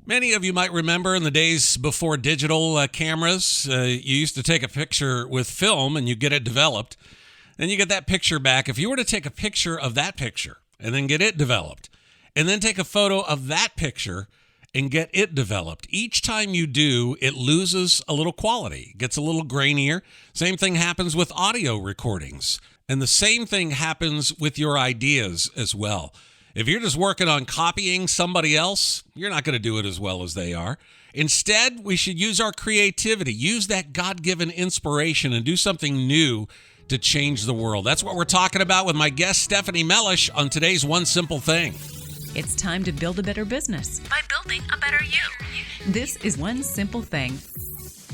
Many of you might remember in the days before digital cameras, you used to take a picture with film and you get it developed. Then you get that picture back. If you were to take a picture of that picture and then get it developed, and then take a photo of that picture and get it developed, each time you do, it loses a little quality, gets a little grainier. Same thing happens with audio recordings. And the same thing happens with your ideas as well. If you're just working on copying somebody else, you're not going to do it as well as they are. Instead, we should use our creativity, use that God-given inspiration and do something new to change the world. That's what we're talking about with my guest, Stephanie Melish, on today's One Simple Thing. It's time to build a better business by building a better you. This is One Simple Thing.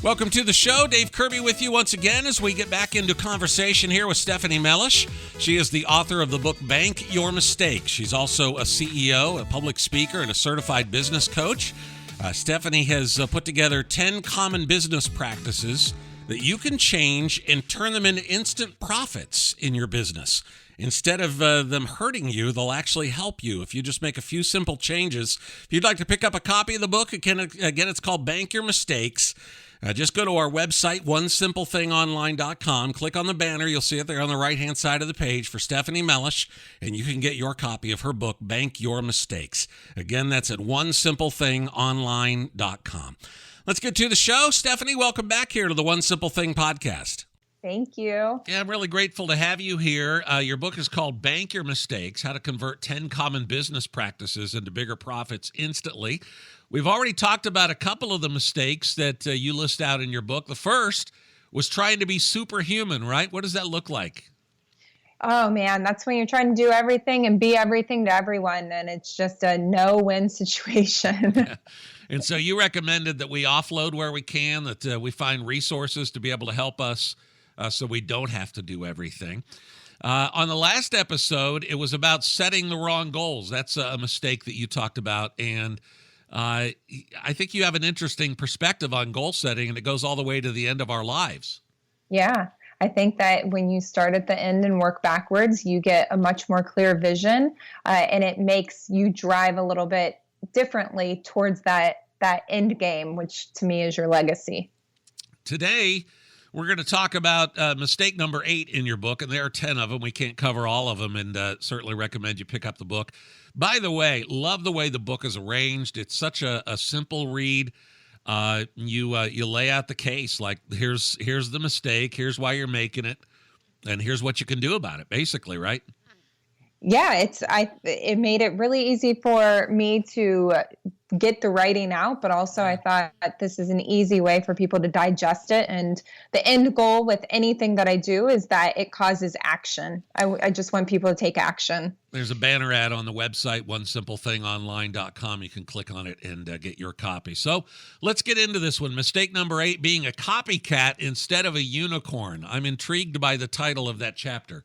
Welcome to the show. Dave Kirby with you once again as we get back into conversation here with Stephanie Melish. She is the author of the book Bank Your Mistake. She's also a CEO, a public speaker, and a certified business coach. Stephanie has put together 10 common business practices that you can change and turn them into instant profits in your business. Instead of them hurting you, they'll actually help you if you just make a few simple changes. If you'd like to pick up a copy of the book, again, it's called Bank Your Mistakes. Just go to our website, onesimplethingonline.com. Click on the banner. You'll see it there on the right-hand side of the page for Stephanie Melish, and you can get your copy of her book, Bank Your Mistakes. Again, that's at onesimplethingonline.com. Let's get to the show. Stephanie, welcome back here to the One Simple Thing podcast. Thank you. Yeah, I'm really grateful to have you here. Your book is called Bank Your Mistakes, How to Convert 10 Common Business Practices into Bigger Profits Instantly. We've already talked about a couple of the mistakes that you list out in your book. The first was trying to be superhuman, right? What does that look like? Oh, man, that's when you're trying to do everything and be everything to everyone, and it's just a no-win situation. Yeah. And so you recommended that we offload where we can, that we find resources to be able to help us so we don't have to do everything. On the last episode, it was about setting the wrong goals. That's a mistake that you talked about, and I think you have an interesting perspective on goal setting, and it goes all the way to the end of our lives. Yeah, I think that when you start at the end and work backwards, you get a much more clear vision, and it makes you drive a little bit differently towards that end game, which to me is your legacy. Today, we're going to talk about mistake number 8 in your book, and there are 10 of them. We can't cover all of them, and certainly recommend you pick up the book. By the way, love the way the book is arranged. It's such a simple read. You lay out the case, like here's the mistake, here's why you're making it, and here's what you can do about it, basically, right? Yeah, it made it really easy for me to get the writing out, but also I thought this is an easy way for people to digest it. And the end goal with anything that I do is that it causes action. I just want people to take action. There's a banner ad on the website, onesimplethingonline.com. You can click on it and get your copy. So let's get into this one. Mistake number 8, being a copycat instead of a unicorn. I'm intrigued by the title of that chapter.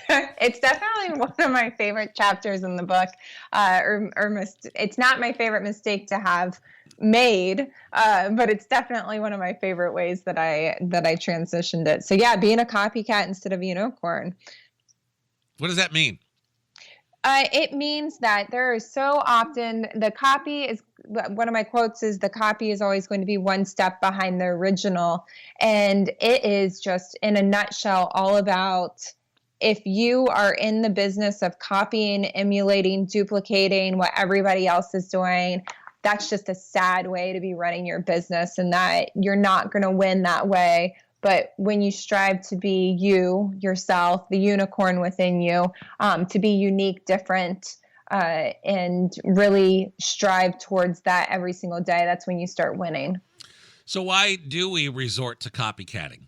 It's definitely one of my favorite chapters in the book. It's not my favorite mistake to have made, but it's definitely one of my favorite ways that I transitioned it. So yeah, being a copycat instead of a unicorn. What does that mean? It means that there is so often one of my quotes is the copy is always going to be one step behind the original. And it is just in a nutshell all about, if you are in the business of copying, emulating, duplicating what everybody else is doing, that's just a sad way to be running your business, and that you're not going to win that way. But when you strive to be yourself, the unicorn within you, to be unique, different, and really strive towards that every single day, that's when you start winning. So why do we resort to copycatting?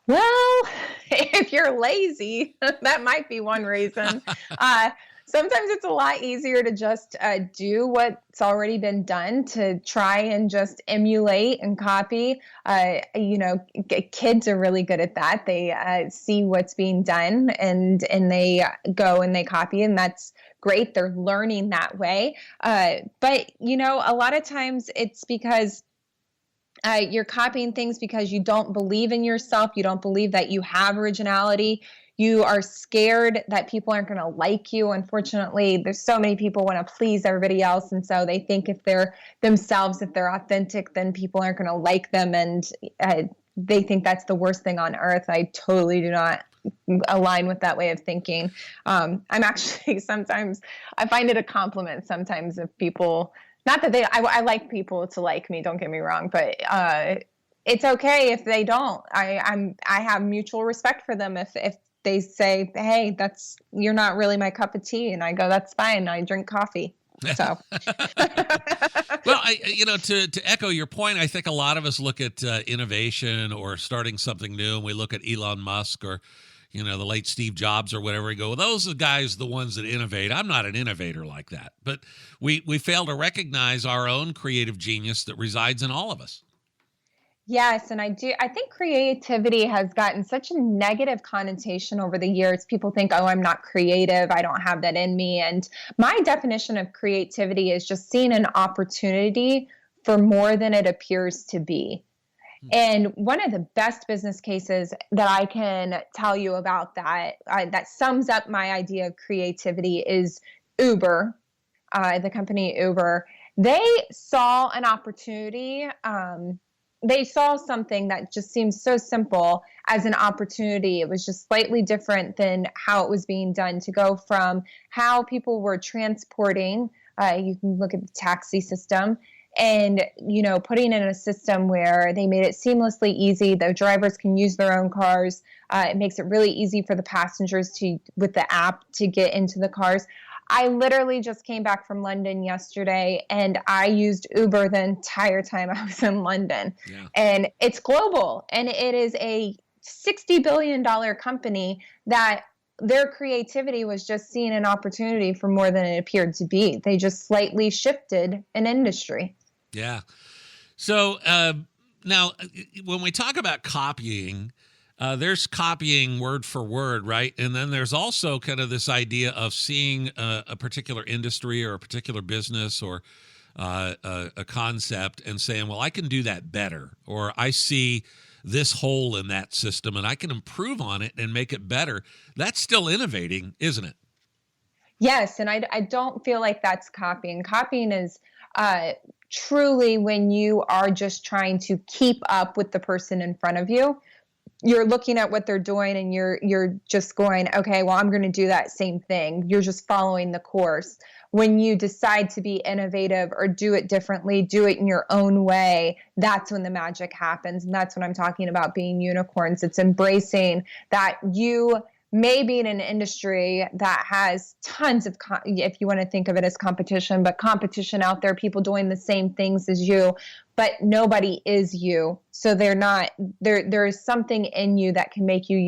Well, if you're lazy, that might be one reason. Sometimes it's a lot easier to just do what's already been done, to try and just emulate and copy. Kids are really good at that. They see what's being done and they go and they copy, and that's great. They're learning that way. But a lot of times it's because you're copying things because you don't believe in yourself. You don't believe that you have originality. You are scared that people aren't going to like you. Unfortunately, there's so many people want to please everybody else. And so they think if they're themselves, if they're authentic, then people aren't going to like them. And they think that's the worst thing on earth. I totally do not align with that way of thinking. I'm actually sometimes I find it a compliment sometimes if people, not that I like people to like me, don't get me wrong, but it's okay if they don't. I have mutual respect for them if they say, hey, you're not really my cup of tea, and I go, that's fine, I drink coffee. So well, to echo your point, I think a lot of us look at innovation or starting something new, and we look at Elon Musk or the late Steve Jobs or whatever, and go, well, those are the guys, the ones that innovate. I'm not an innovator like that. But we fail to recognize our own creative genius that resides in all of us. Yes, and I think creativity has gotten such a negative connotation over the years. People think, oh, I'm not creative, I don't have that in me. And my definition of creativity is just seeing an opportunity for more than it appears to be. And one of the best business cases that I can tell you about that sums up my idea of creativity is Uber, the company Uber. They saw an opportunity. They saw something that just seems so simple as an opportunity. It was just slightly different than how it was being done, to go from how people were transporting. You can look at the taxi system, and putting in a system where they made it seamlessly easy. The drivers can use their own cars. It makes it really easy for the passengers with the app to get into the cars. I literally just came back from London yesterday, and I used Uber the entire time I was in London. Yeah. And it's global, and it is a $60 billion company that their creativity was just seeing an opportunity for more than it appeared to be. They just slightly shifted an industry. Yeah. So now when we talk about copying, there's copying word for word, right? And then there's also kind of this idea of seeing a particular industry or a particular business or a concept and saying, well, I can do that better, or I see this hole in that system and I can improve on it and make it better. That's still innovating, isn't it? Yes, and I don't feel like that's copying. Copying is truly when you are just trying to keep up with the person in front of you. You're looking at what they're doing and you're just going, okay, well, I'm going to do that same thing. You're just following the course. When you decide to be innovative or do it differently, do it in your own way, that's when the magic happens. And that's what I'm talking about being unicorns. It's embracing that you may be in an industry that has tons of, if you want to think of it as competition, but competition out there, people doing the same things as you, but nobody is you. So there is something in you that can make you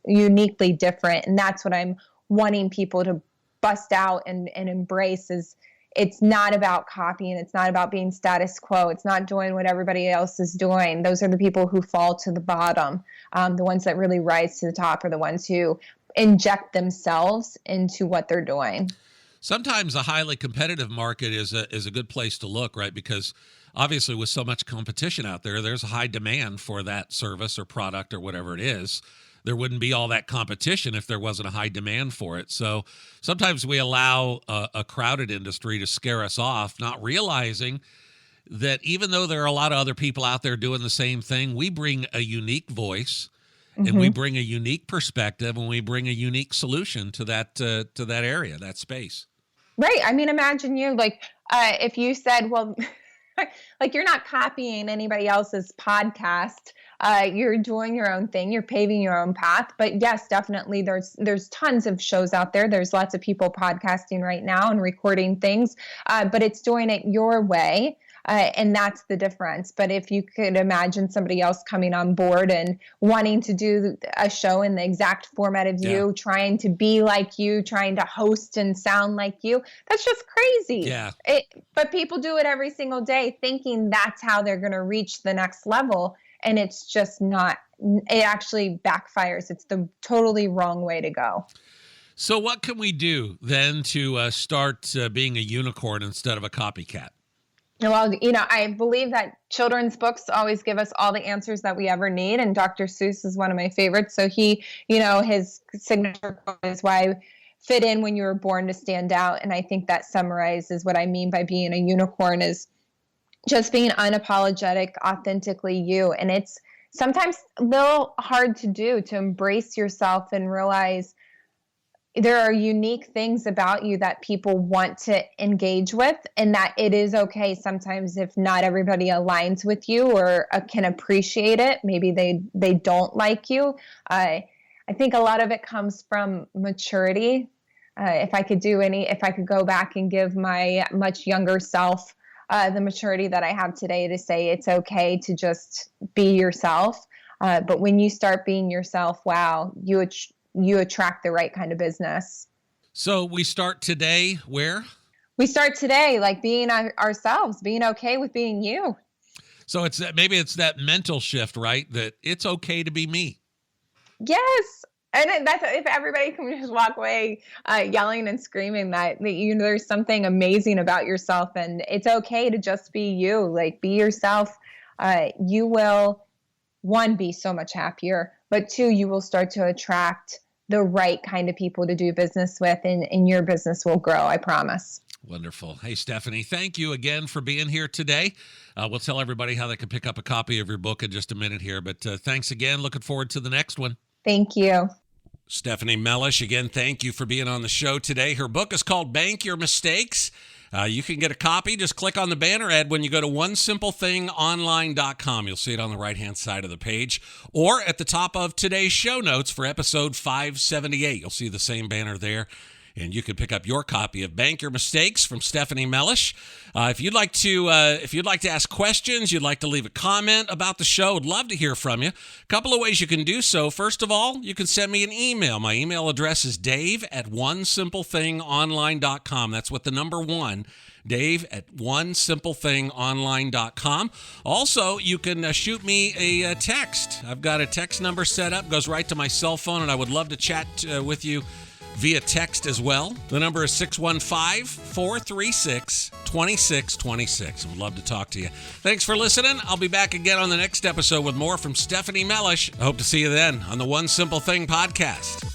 uniquely different. And that's what I'm wanting people to bust out and embrace. Is it's not about copying. It's not about being status quo. It's not doing what everybody else is doing. Those are the people who fall to the bottom. The ones that really rise to the top are the ones who inject themselves into what they're doing. Sometimes a highly competitive market is a good place to look, right? Because obviously with so much competition out there, there's a high demand for that service or product or whatever it is. There wouldn't be all that competition if there wasn't a high demand for it. So sometimes we allow a crowded industry to scare us off, not realizing that even though there are a lot of other people out there doing the same thing, we bring a unique voice and we bring a unique perspective and we bring a unique solution to that area, that space. Right. I mean, imagine you if you said, well, like you're not copying anybody else's podcast. You're doing your own thing. You're paving your own path. But yes, definitely there's tons of shows out there. There's lots of people podcasting right now and recording things, but it's doing it your way. And that's the difference. But if you could imagine somebody else coming on board and wanting to do a show in the exact format of you, trying to be like you, trying to host and sound like you, that's just crazy. Yeah. But people do it every single day thinking that's how they're going to reach the next level. And it's just not. It actually backfires. It's the totally wrong way to go. So what can we do then to start being a unicorn instead of a copycat? Well, I believe that children's books always give us all the answers that we ever need. And Dr. Seuss is one of my favorites. So his signature quote is why fit in when you were born to stand out. And I think that summarizes what I mean by being a unicorn is just being unapologetic, authentically you. And it's sometimes a little hard to do, to embrace yourself and realize there are unique things about you that people want to engage with, and that it is okay sometimes if not everybody aligns with you or can appreciate it. Maybe they don't like you. I think a lot of it comes from maturity. If I could go back and give my much younger self the maturity that I have today, to say it's okay to just be yourself. But when you start being yourself, wow, you attract the right kind of business. So we start today where? We start today, like being ourselves, being okay with being you. So maybe it's that mental shift, right? That it's okay to be me. Yes. And that's if everybody can just walk away yelling and screaming that there's something amazing about yourself, and it's okay to just be you, like be yourself. You will, one, be so much happier, but two, you will start to attract the right kind of people to do business with, and your business will grow, I promise. Wonderful. Hey, Stephanie, thank you again for being here today. We'll tell everybody how they can pick up a copy of your book in just a minute here, but thanks again. Looking forward to the next one. Thank you. Stephanie Melish, again, thank you for being on the show today. Her book is called Bank Your Mistakes. You can get a copy. Just click on the banner ad when you go to onesimplething.online.com. You'll see it on the right-hand side of the page, or at the top of today's show notes for episode 578. You'll see the same banner there, and you can pick up your copy of Bank Your Mistakes from Stephanie Melish. If you'd like to ask questions, you'd like to leave a comment about the show, I'd love to hear from you. A couple of ways you can do so. First of all, you can send me an email. My email address is dave@onesimplething.online.com. That's with the number 1, dave@onesimplething.online.com. Also, you can shoot me a text. I've got a text number set up, goes right to my cell phone, and I would love to chat with you via text as well. The number is 615-436-2626. I would love to talk to you. Thanks for listening. I'll be back again on the next episode with more from Stephanie Melish. I hope to see you then on the One Simple Thing podcast.